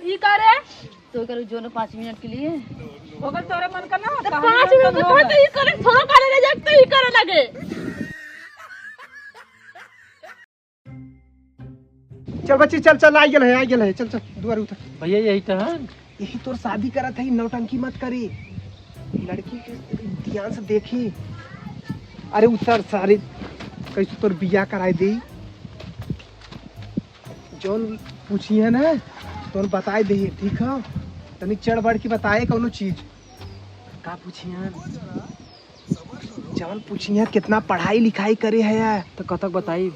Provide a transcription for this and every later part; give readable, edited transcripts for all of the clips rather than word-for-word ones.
ई करे तो करो जो ना 5 मिनट के लिए होगा तोरे मन का ना 5 मिनट में तो ई करे थोड़ा करे ले जाए तो ई करे लगे। चल बच्ची चल चल आ गेल है चल चल दुआर उतर। भैया यही तो है, यही तोर शादी करत है, नौटंकी मत करी, लड़की के ध्यान से देखी। अरे उतर सारी कैसे तोर बियाह कराई दे, जौन पूछी है ना तो बताए दे, ठीक है? तनी चढ़ बढ़ के बताए कौनो चीज का पूछिए जौन पूछी है कितना पढ़ाई लिखाई करे है, तो कब तक बताई?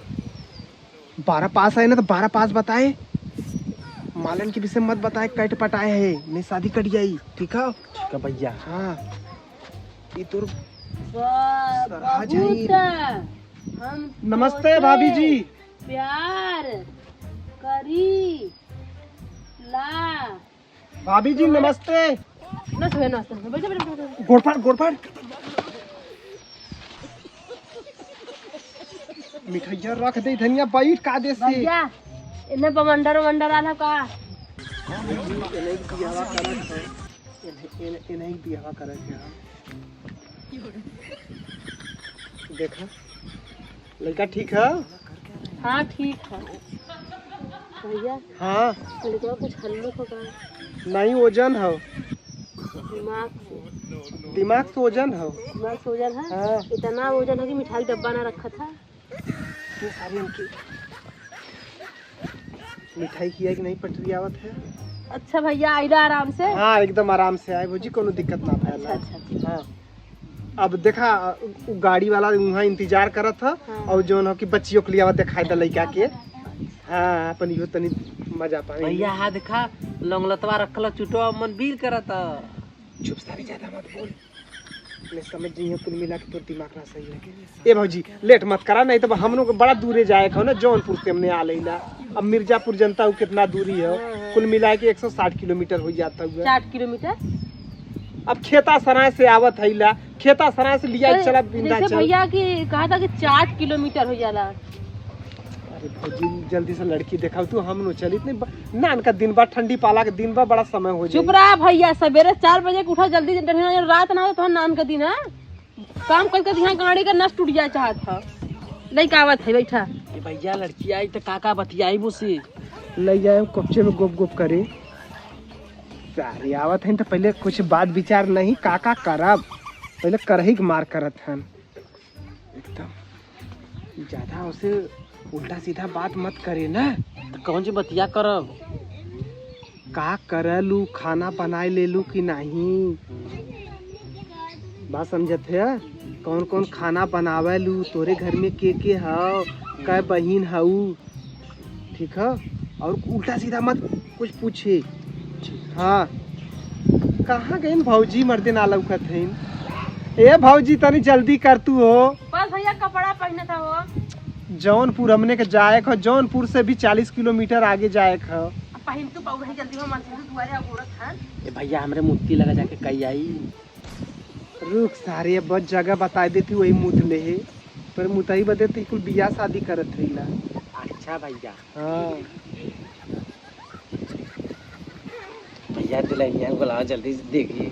12 पास है ना तो 12 पास बताए, मालन के विषय मत बताए, कट पटाए है नहीं शादी कट जाई, ठीक है? ठीक है भैया। हाँ ये तोर हम नमस्ते भाभी जी। प्यार करी ला भाभी जी नमस्ते। न सोए न सोए बैठ बैठ गोड़फाड़ मिठाइया रख दे धनिया बैठ का दे से भैया इन्हें बमंडर वंडर आला का इन्हें बियाह करत है। देखा लड़का ठीक है? हाँ ठीक है भैया। हाँ लड़का कुछ हल्लुक होगा नहीं वजन हो, दिमाग से वजन हो। दिमाग से वजन है। हाँ। इतना वजन है कि मिठाई डब्बा ना रखा था। ये सारी इनकी मिठाई की है कि नहीं पटरी आवत है। अच्छा भैया आइला आराम से। हाँ एकदम आराम से आए भौजी, कोनो दिक्कत ना अच्छा फैला। अच्छा हाँ अब देखा उ गाड़ी वाला वहाँ इंतजार करत था। हाँ। और जो कि बच्चियों के लिए दिखाई दे लड़का के। हाँ अपन यो तनी मजा पाए भैया हाँ देखा लंगलतवा रखल चुटवा मन बीर करत। चुप सारी ज्यादा मत बोल, नहीं समझ जी कुल मिला के तो दिमाग ना सही लगे। ए भौजी लेट मत करा, नहीं तो हम लोग बड़ा दूरे जाए हो ना, जौनपुर से हमने आ लेला। अब मिर्जापुर जनता हूँ कितना दूरी है, कुल मिला के 160 किलोमीटर हो जाता हुआ। 60 किलोमीटर। अब खेता सराय से आवत है ला, खेता सराय से लिया चला बिंदा जैसे चल। भैया की कहा था कि 60 किलोमीटर हो जाला। अरे भौजी जल्दी से लड़की देखा तू, हम नो चली इतने नान का दिन बा, ठंडी पाला के दिन बा, बड़ा समय हो जाए। चुप रहा भैया, सवेरे 4 बजे के उठा जल्दी रात ना हो तो नान का दिन है, काम करके यहाँ गाड़ी का नस टूट जाए चाहत था। लड़का आवत है बैठा। भैया लड़की आई तो काका बतियाई मुझसे ले जाए कच्चे में गुप गुप करे। सारी आवत है तो पहले कुछ बात विचार नहीं काका करब, पहले करही के मार करत हन। एकदम ज्यादा उसे उल्टा सीधा बात मत करे ना। तो कौन सी बतिया करब? का करलू, खाना बनाए ले लू कि नहीं, बात समझत है? कौन कौन खाना बनावे लू, तोरे घर में के हो, कै बहिन हऊ, ठीक है? और उल्टा सीधा मत कुछ पूछे। हाँ कहाँ गए भौजी मर्दे ना लौकत है? ए भौजी तनी जल्दी कर तू हो। बस भैया कपड़ा पहना था वो। जौनपुर हमने के जाए हो, जौनपुर से भी 40 किलोमीटर आगे जाए हो। पहन तो पाऊ जल्दी हम दुआरे औरत है। ए भैया हमरे मुक्ति लगा जाके कही आई। रुक सारे बस जगह बता देती वही मुत ले है, पर मुतही बदेती कुल बियाह शादी करत है ला। अच्छा भैया। हाँ भैया दुल्हनिया बुलाओ जल्दी से देखिए।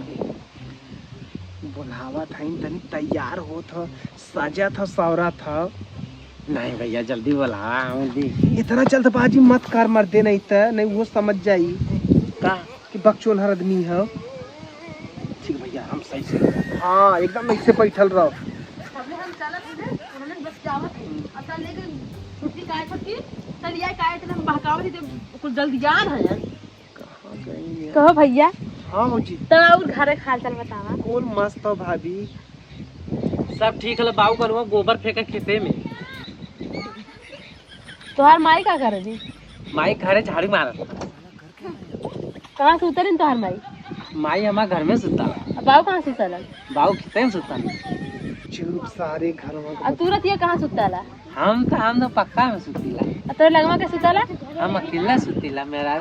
बुलावा था तनी तैयार हो था, सजा था, सौरा था। नहीं भैया जल्दी बुला, हम इतना जल्दबाजी मत कर मर्दे, नहीं तो नहीं वो समझ जाई का कि बकचोल हर आदमी है। ठीक भैया हम सही से। हाँ एकदम ऐसे बैठल रहो। हम चलत है उन्होंने बस जावत है अब चल लेके छुट्टी काहे छुट्टी चल जाए काहे तो हम बहकावत थे कुछ जल्दी जान है यार। कहाँ गई? कहो भैया। हाँ भौजी तो और घर खाल चल बतावा। कौन मस्त हो भाभी? सब ठीक है। बाबू करूँगा गोबर फेंका खेते में। तोहार माई का करे जी? माई घरे झाड़ू मारत। कहाँ से उतरे तोहार माई? माई हमारे घर में सुता। बाबू कहाँ से उतरल? बाबू खेते में सुता। चुप सारे घर में। और तुरंत ये कहाँ सुतला? हम तो पक्का में सुतीला। और तोरे लगवा के सुतला? हम अकेला सुतीला, मेरा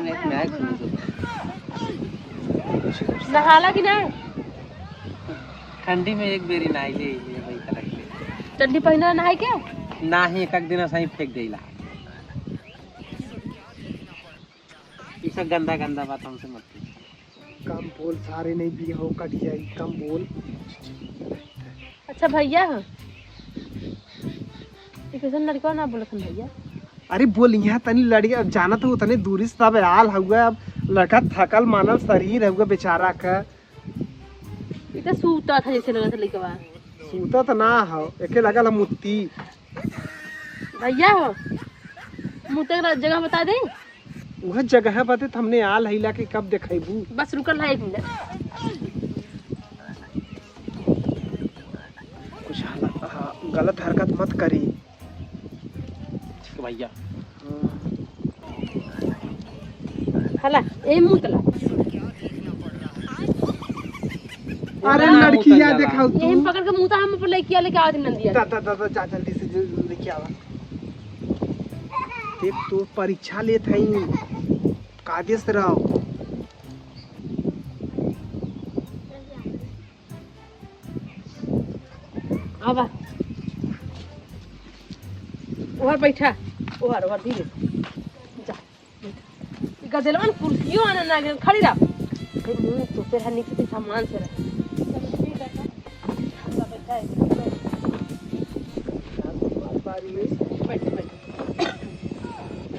नहाला कि नहीं? ठंडी में एक बेरी नहाई ले वही तरह के। चड्डी पहना नहाई के? ना ही एक दिन ऐसा ही फेंक देला। सब गंदा गंदा बात हमसे मत पूछ। कम बोल, सारे नहीं दिए हो कट जाई, कम बोल। अच्छा भैया कैसन लड़का ना बोलत भैया। अरे बोल यहाँ तनी लड़िया जाना तो उतने दूरी से तब आल हुआ। अब लड़का थकल मानव शरीर हुआ बेचारा का। इतना सूता था जैसे लगा था लड़का। सूता तो ना हो, एके लगल मुत्ती। भैया हो मुझे जगह बता दे। वह जगह बते तो हमने आल हिला के कब देखेबू। बस रुकल है 1 मिनट। कुछ गलत हरकत मत करी ठीक है भैया। हला ए मुतला। अरे लड़किया देखाओ तू। एम पकड़ के मुता हम पर लेके लेके आवत नंदिया। दा जा जल्दी से लेके आवा। देख तो परीक्षा लेत हई कादेश रहो। आवा ओहर बैठा। ओहर धीरे जा। गदलवन कुर्सियों आना ना खड़ी रह। मुंह तो फिर नीचे से सामान से रह।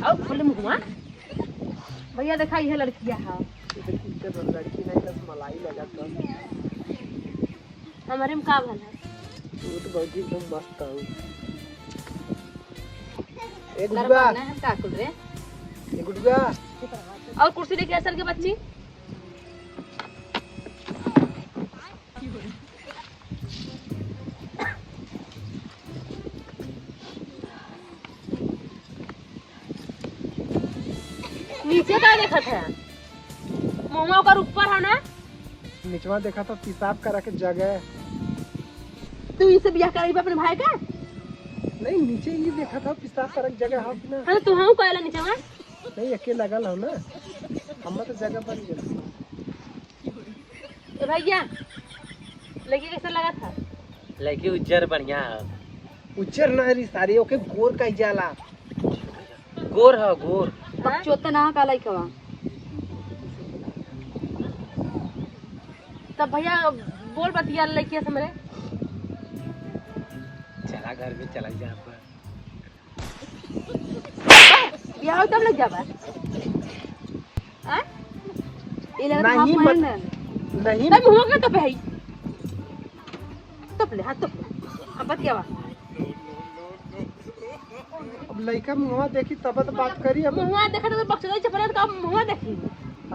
आओ खोले मुँह। भैया देखा ये लड़कियां है। लड़की नहीं बस मलाई लगा तो। हमारे में का भला है। वो तो बहुत एकदम मस्त है। एक डर गुड़गा, मारना है का कुल रे। एक गुड़गा। और कुर्सी लेके असल के बच्ची। नीचे का देखा था मुँह का ऊपर है ना। निचवा देखा तो पेशाब करा के जगह। तू इसे ब्याह करेगी अपने भाई का। नहीं नीचे ही देखा था पेशाब करा के जगह हो कि ना। हाँ तू हम कहला नीचे में। नहीं अकेले लगल हो ना। हम तो जगह पर ही गए। ए भैया लड़की कैसा लगा था। लड़की उज्जर बढ़िया है। उच्चर ना हरी सारी ओके गोर कही जाला। गोर है गोर। बकचोद ना का लइकवा। तब भैया बोल बतिया लड़की से मेरे। चला घर में चला जा पर। ब्याह हो तब लग जाबा। हां ये लगा नहीं हां मत- पहन। नहीं तब मुंह का तो भाई तो ले हाथ तो अब बतियावा। अब लड़का मुँह देखी तब तो बात करी। अब मुंह देखा तो बक्सदा चपला का मुंह देखी।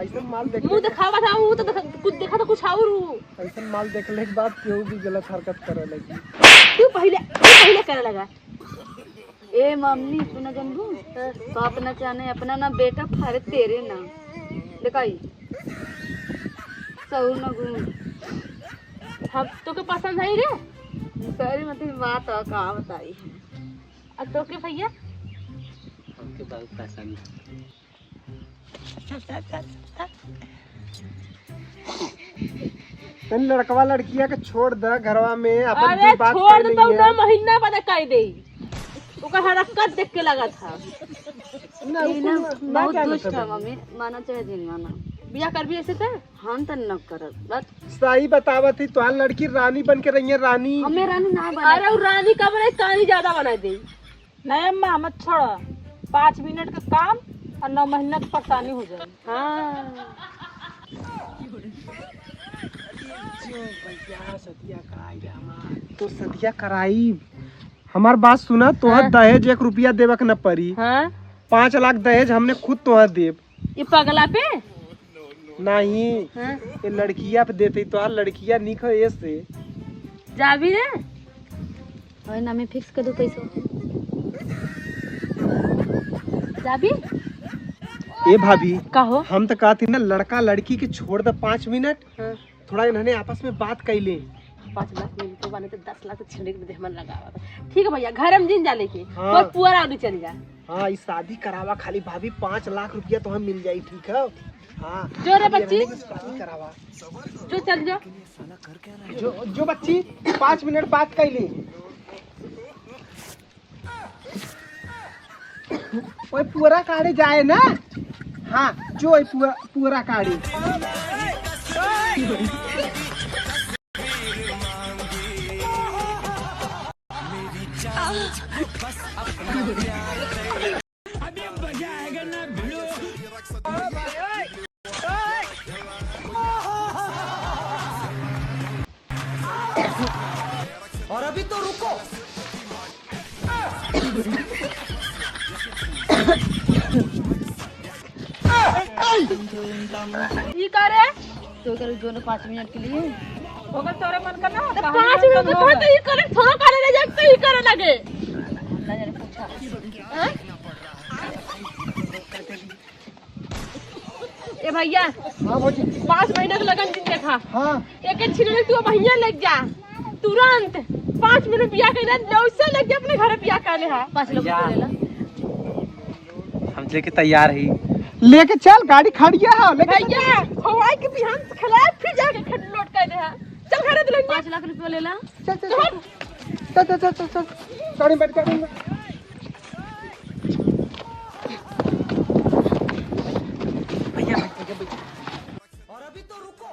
ऐसा माल देख मुंह दिखावा था वो तो कुछ देखा तो कुछ और ऐसा माल देखले के बाद केहू भी गलत हरकत करे लगी। तू पहले करे लगा। ए मम्मी तू ना जानबू तो अपना चाहने अपना ना बेटा फारे तेरे ना दिखाई सऊ ना घूम। हम तो के पसंद है रे। सारी मतलब बात है का बताई। अब तो के भैया हमके बहुत पसंद है। तन लड़कवा लड़किया के छोड़ द घरवा में अपन अरे की बात छोड़ कर दो लेंगे। ना महीना बाद कह दे। ओकर हरकत देख के लगा था। ना ये ना उसको ना बहुत जाने दुष्ट है सब। मम्मी माना चाहे दिन माना। बियाह कर भी ऐसे था। हम तो न करत बस सही बतावत थी तो लड़की रानी बन के रही है। रानी हमें रानी ना बना। अरे वो रानी का बना कहानी ज्यादा बना दे। नहीं अम्मा मत छोड़ो। 5 मिनट का काम और 9 महीना की परेशानी हो जाए। हाँ तो सदिया कराई। हमार बात सुना तोहर दहेज 1 रुपया देवे के न पड़ी। हाँ 5 लाख दहेज हमने खुद तोहर देव। ये पगला पे। नहीं हाँ ये लड़किया पे देते तो लड़किया निक है ऐसे। जा भी रे। और ना मैं फिक्स कर दूं पैसा। जा भी ए भाभी कहो। हम तो कहती ना लड़का लड़की के छोड़ दे 5 मिनट। हाँ थोड़ा इन्होंने आपस में बात कर ले। 5 लाख मिल तो बने तो 10 लाख तो छिड़क दे मन लगावा। ठीक है भैया घर में जिन जा लेके हाँ। कोई पूरा आदमी चल जा। हाँ इस शादी करावा खाली भाभी 5 लाख रुपया तो हम मिल जाई। ठीक है हाँ जो रे बच्ची शादी करावा। जो चल जा। जो बच्ची 5 मिनट बात कर ली। ओए पूरा काढ़े जाए ना। हाँ जो है पूरा पूरा काढ़ी। और अभी तो रुको। ये करे तो करो जो ना 5 मिनट के लिए होगा तोरे मन का ना 5 मिनट में तो ये करे थोड़ा करे ले जाए तो ये करे लगे। ना जाने पूछा हैं? ए भैया हाँ भौजी। 5 महीने का लगन दिन देखा हाँ एक एक छिड़ने तू भैया लग जा तुरंत 5 मिनट बिया कर दे उससे लग जा अपने घर बिया कर ले। हां 5 लोग या। ले ला। हम लेके तैयार ही। लेके चल, गाड़ी खड़िया है लेके भैया हवाई के बिहान से खिलाए फिर जाके खट लोट कर दे। हां चल घर दुल्हन 5 लाख रुपया ले ला। चल चल चल चल चल चल चल गाड़ी में बैठ गाड़ी में। भैया और अभी तो रुको।